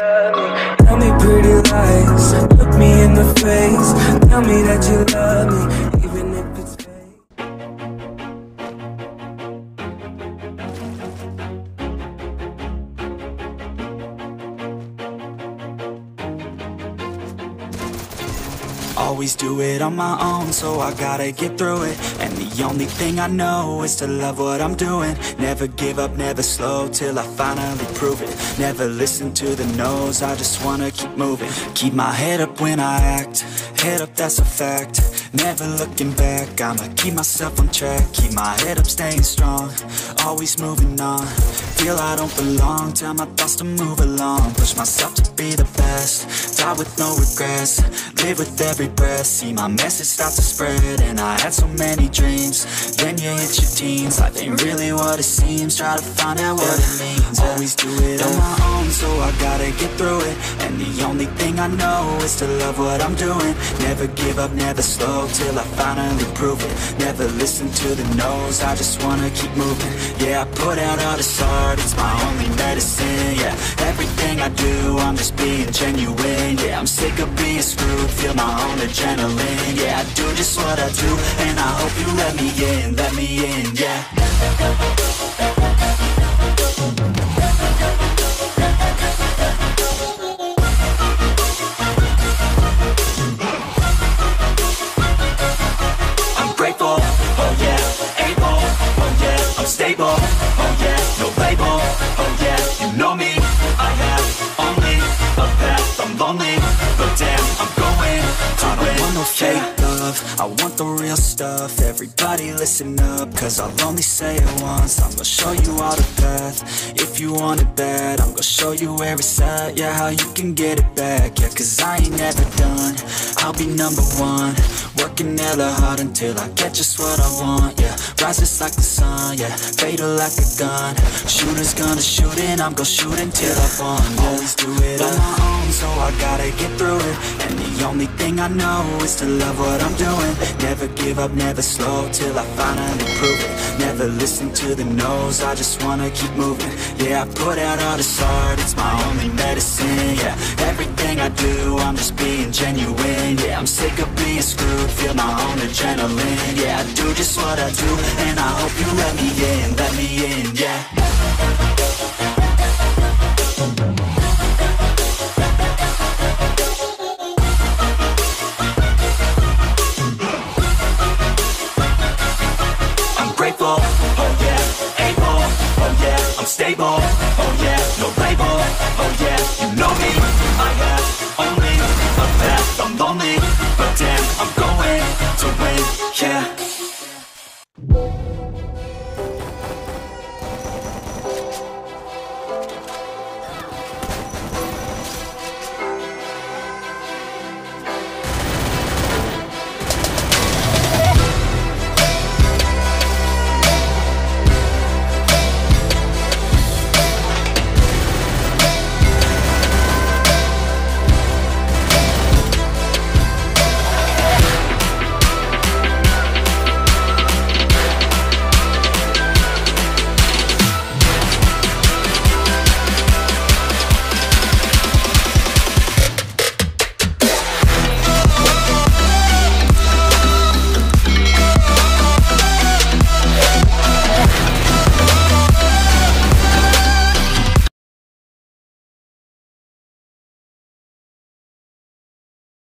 love me. Tell me pretty lies, look me in the face. Tell me that you love me, even if it's fake. Always do it on my own, so I gotta get through it. And the only thing I know is to love what I'm doing. Never give up, never slow, till I finally prove it. Never listen to the no's, I just wanna keep moving. Keep my head up when I act, head up, that's a fact. Never looking back, I'ma keep myself on track. Keep my head up, staying strong, always moving on. Feel I don't belong, tell my thoughts to move along. Push myself to be the best, die with no regrets. Live with every breath, see my message start to spread. And I had so many dreams, then you hit your teens. Life ain't really what it seems, try to find out what it means. Always do it on my own, so I gotta get through it. And the only thing I know is to love what I'm doing. Never give up, never slow, till I finally prove it. Never listen to the no's, I just wanna keep moving. Yeah, I put out all this art, it's my only medicine. Yeah, everything I do, I'm just being genuine. Yeah, I'm sick of being screwed, feel my own adrenaline. Yeah, I do just what I do, and I hope you let me in, yeah. I'm grateful, oh yeah, able, oh yeah, I'm stable, oh yeah, no label, oh yeah, you know me, I have only a path, I'm lonely, but damn, I'm going to win. I don't want no fake love, I want the real stuff. Everybody listen up, cause I'll only say it once. I'm gonna show you all the path, if you want it bad. I'm gonna show you where it's at, yeah, how you can get it back. Yeah, cause I ain't never done, I'll be number one. Working hella hard until I get just what I want, yeah. Rise just like the sun, yeah, fatal like a gun. Shooters gonna shoot and I'm gonna shoot until I won, yeah. Always do it on my own, so I gotta get through it. And the only thing I know is to love what I'm doing. Never give up, never slow, till I finally prove it. Never listen to the no's, I just wanna keep moving. Yeah, I put out all this art, it's my only medicine. Yeah, everything I do, I'm just being genuine. Yeah, I'm sick of being screwed, feel my own adrenaline. Yeah, I do just what I do, and I hope you let me in,